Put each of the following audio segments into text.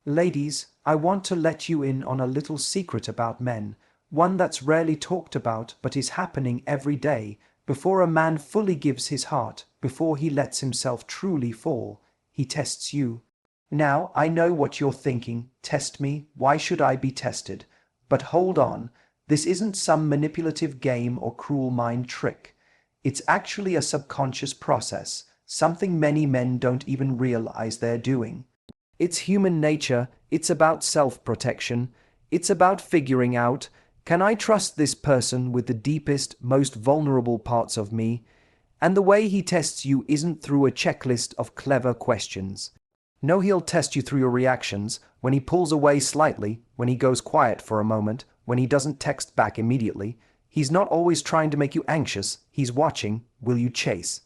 Ladies, I want to let you in on a little secret about men, one that's rarely talked about but is happening every day. Before a man fully gives his heart, before he lets himself truly fall, he tests you. Now, I know what you're thinking. Test me? Why should I be tested? But hold on, this isn't some manipulative game or cruel mind trick. It's actually a subconscious process, something many men don't even realize they're doing. It's human nature, it's about self-protection, it's about figuring out, can I trust this person with the deepest, most vulnerable parts of me? And the way he tests you isn't through a checklist of clever questions. No, he'll test you through your reactions, when he pulls away slightly, when he goes quiet for a moment, when he doesn't text back immediately. He's not always trying to make you anxious, he's watching. Will you chase?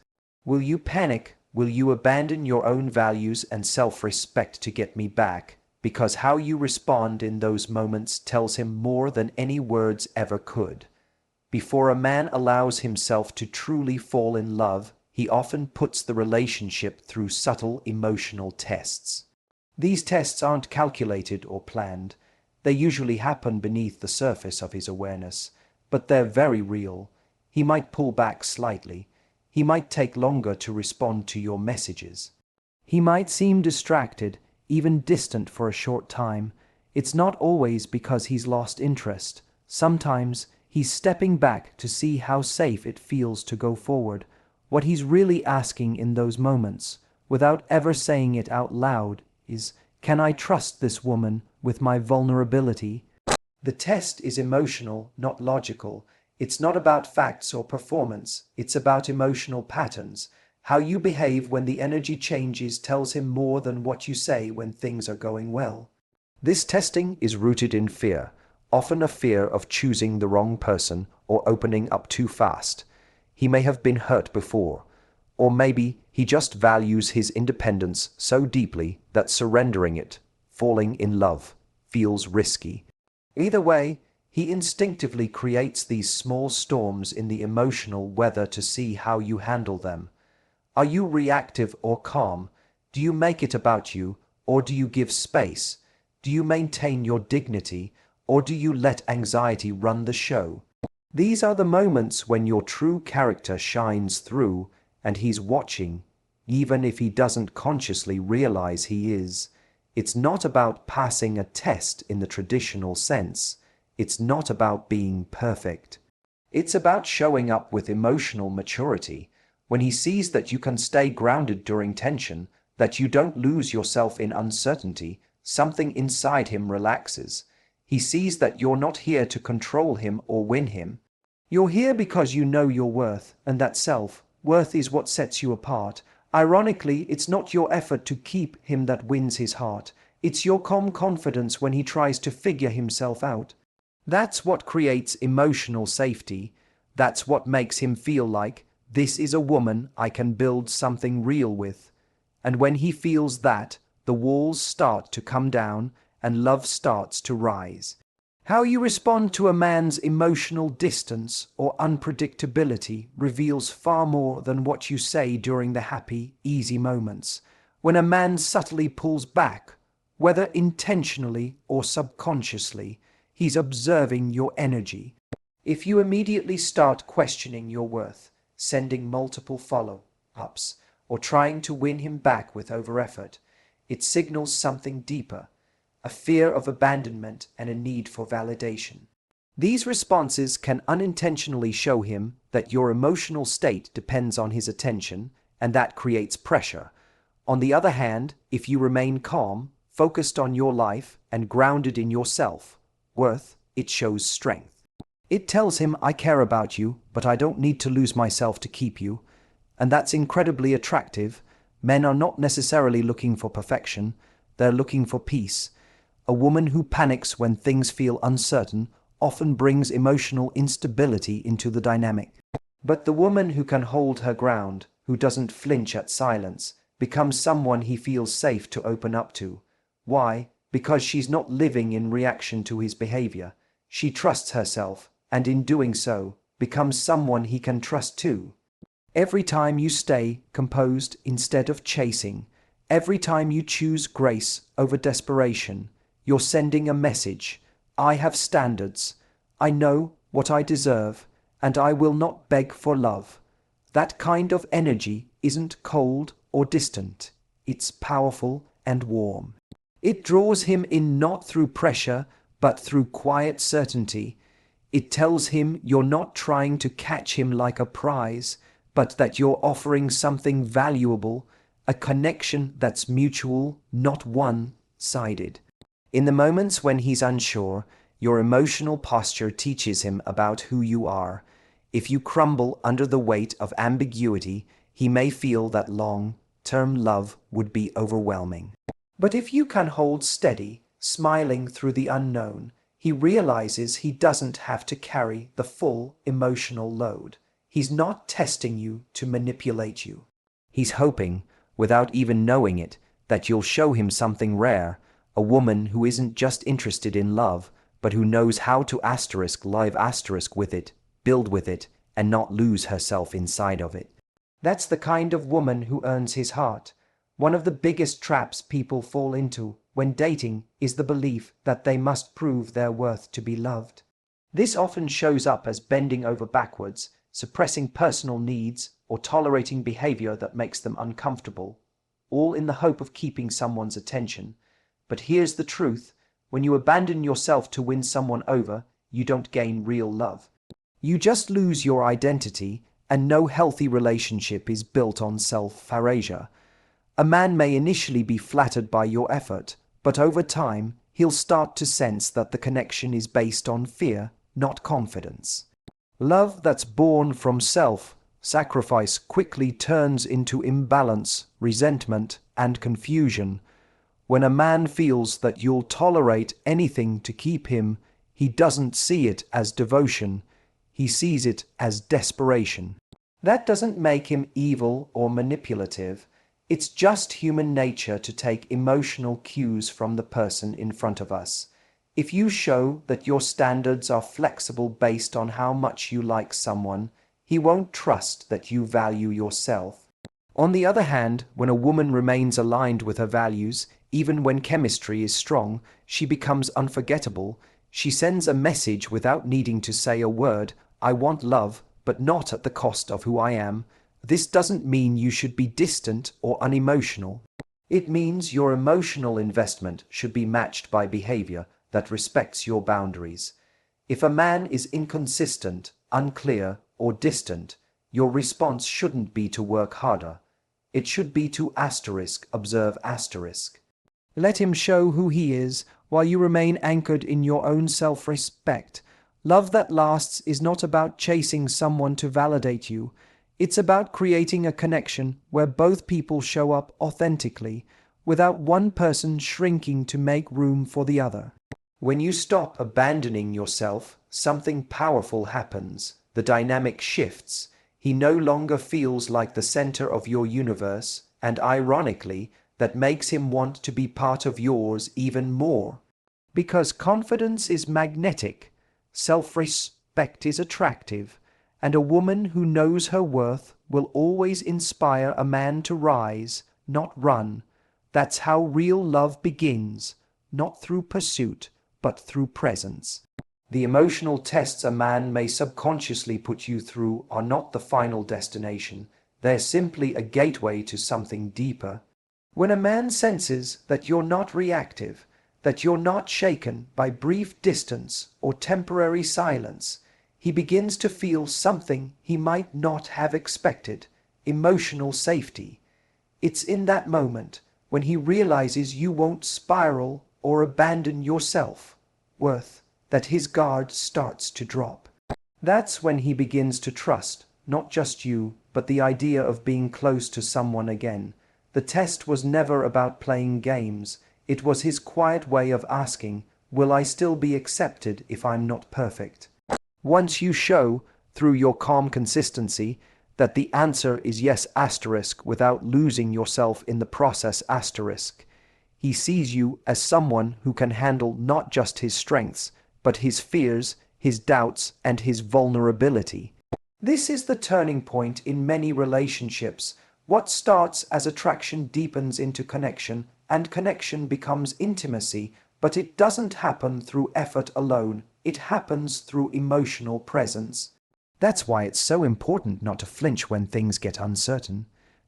Will you panic? Will you abandon your own values and self-respect to get me back? Because how you respond in those moments tells him more than any words ever could. Before a man allows himself to truly fall in love, he often puts the relationship through subtle emotional tests. These tests aren't calculated or planned. They usually happen beneath the surface of his awareness, but they're very real. He might pull back slightly. He might take longer to respond to your messages. He might seem distracted, even distant for a short time. It's not always because he's lost interest. Sometimes he's stepping back to see how safe it feels to go forward. What he's really asking in those moments, without ever saying it out loud, is, can I trust this woman with my vulnerability? The test is emotional, not logical. It's not about facts or performance, it's about emotional patterns. How you behave when the energy changes tells him more than what you say when things are going well. This testing is rooted in fear, often a fear of choosing the wrong person or opening up too fast. He may have been hurt before, or maybe he just values his independence so deeply that surrendering it, falling in love, feels risky. Either way, he instinctively creates these small storms in the emotional weather to see how you handle them. Are you reactive or calm? Do you make it about you, or do you give space? Do you maintain your dignity, or do you let anxiety run the show? These are the moments when your true character shines through, and he's watching, even if he doesn't consciously realize he is. It's not about passing a test in the traditional sense. It's not about being perfect. It's about showing up with emotional maturity. When he sees that you can stay grounded during tension, that you don't lose yourself in uncertainty, something inside him relaxes. He sees that you're not here to control him or win him. You're here because you know your worth, and that self-worth is what sets you apart. Ironically, it's not your effort to keep him that wins his heart. It's your calm confidence when he tries to figure himself out. That's what creates emotional safety. That's what makes him feel like, this is a woman I can build something real with. And when he feels that, the walls start to come down and love starts to rise. How you respond to a man's emotional distance or unpredictability reveals far more than what you say during the happy, easy moments. When a man subtly pulls back, whether intentionally or subconsciously, he's observing your energy. If you immediately start questioning your worth, sending multiple follow-ups, or trying to win him back with over-effort, it signals something deeper, a fear of abandonment and a need for validation. These responses can unintentionally show him that your emotional state depends on his attention, and that creates pressure. On the other hand, if you remain calm, focused on your life, and grounded in yourself, worth, it shows strength. It tells him, I care about you, but I don't need to lose myself to keep you. And that's incredibly attractive. Men are not necessarily looking for perfection, they're looking for peace. A woman who panics when things feel uncertain often brings emotional instability into the dynamic. But the woman who can hold her ground, who doesn't flinch at silence, becomes someone he feels safe to open up to. Why? Because she's not living in reaction to his behavior. She trusts herself, and in doing so, becomes someone he can trust too. Every time you stay composed instead of chasing, Every time you choose grace over desperation, you're sending a message. I have standards. I know what I deserve, and I will not beg for love. That kind of energy isn't cold or distant. It's powerful and warm. It draws him in not through pressure, but through quiet certainty. It tells him you're not trying to catch him like a prize, but that you're offering something valuable, a connection that's mutual, not one-sided. In the moments when he's unsure, your emotional posture teaches him about who you are. If you crumble under the weight of ambiguity, he may feel that long-term love would be overwhelming. But if you can hold steady, smiling through the unknown, he realizes he doesn't have to carry the full emotional load. He's not testing you to manipulate you. He's hoping, without even knowing it, that you'll show him something rare, a woman who isn't just interested in love, but who knows how to live with it, build with it, and not lose herself inside of it. That's the kind of woman who earns his heart. One of the biggest traps people fall into when dating is the belief that they must prove their worth to be loved. This often shows up as bending over backwards, suppressing personal needs, or tolerating behavior that makes them uncomfortable, all in the hope of keeping someone's attention. But here's the truth: when you abandon yourself to win someone over, you don't gain real love. You just lose your identity, and no healthy relationship is built on self-erasure. A man may initially be flattered by your effort, but over time, he'll start to sense that the connection is based on fear, not confidence. Love that's born from self-sacrifice quickly turns into imbalance, resentment, and confusion. When a man feels that you'll tolerate anything to keep him, he doesn't see it as devotion, he sees it as desperation. That doesn't make him evil or manipulative. It's just human nature to take emotional cues from the person in front of us. If you show that your standards are flexible based on how much you like someone, he won't trust that you value yourself. On the other hand, when a woman remains aligned with her values, even when chemistry is strong, she becomes unforgettable. She sends a message without needing to say a word: I want love, but not at the cost of who I am. This doesn't mean you should be distant or unemotional. It means your emotional investment should be matched by behavior that respects your boundaries. If a man is inconsistent, unclear, or distant, your response shouldn't be to work harder. It should be to observe. Let him show who he is while you remain anchored in your own self-respect. Love that lasts is not about chasing someone to validate you. It's about creating a connection where both people show up authentically, without one person shrinking to make room for the other. When you stop abandoning yourself, something powerful happens. The dynamic shifts. He no longer feels like the center of your universe, and ironically, that makes him want to be part of yours even more. Because confidence is magnetic, self-respect is attractive, and a woman who knows her worth will always inspire a man to rise, not run. That's how real love begins, not through pursuit, but through presence. The emotional tests a man may subconsciously put you through are not the final destination. They're simply a gateway to something deeper. When a man senses that you're not reactive, that you're not shaken by brief distance or temporary silence, he begins to feel something he might not have expected: emotional safety. It's in that moment, when he realizes you won't spiral or abandon your self-worth, that his guard starts to drop. That's when he begins to trust, not just you, but the idea of being close to someone again. The test was never about playing games. It was his quiet way of asking, will I still be accepted if I'm not perfect? Once you show, through your calm consistency, that the answer is yes without losing yourself in the process he sees you as someone who can handle not just his strengths, but his fears, his doubts, and his vulnerability. This is the turning point in many relationships. What starts as attraction deepens into connection, and connection becomes intimacy, but it doesn't happen through effort alone, it happens through emotional presence. That's why it's so important not to flinch when things get uncertain.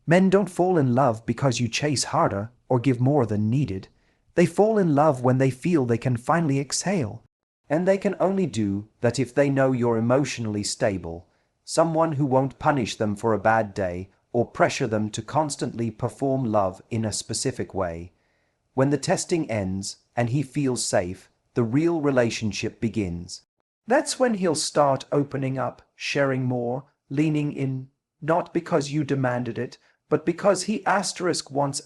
Men don't fall in love because you chase harder or give more than needed. They fall in love when they feel they can finally exhale. And they can only do that if they know you're emotionally stable, someone who won't punish them for a bad day or pressure them to constantly perform love in a specific way. When the testing ends and he feels safe, the real relationship begins. That's when he'll start opening up, sharing more, leaning in, not because you demanded it, but because he wants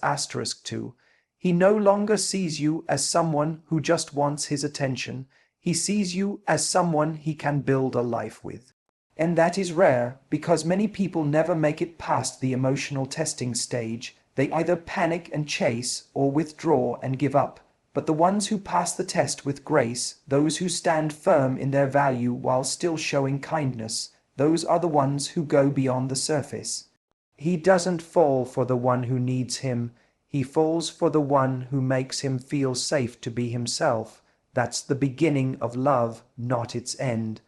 to. He no longer sees you as someone who just wants his attention. He sees you as someone he can build a life with. And that is rare because many people never make it past the emotional testing stage. They either panic and chase or withdraw and give up. But the ones who pass the test with grace, those who stand firm in their value while still showing kindness, those are the ones who go beyond the surface. He doesn't fall for the one who needs him. He falls for the one who makes him feel safe to be himself. That's the beginning of love, not its end.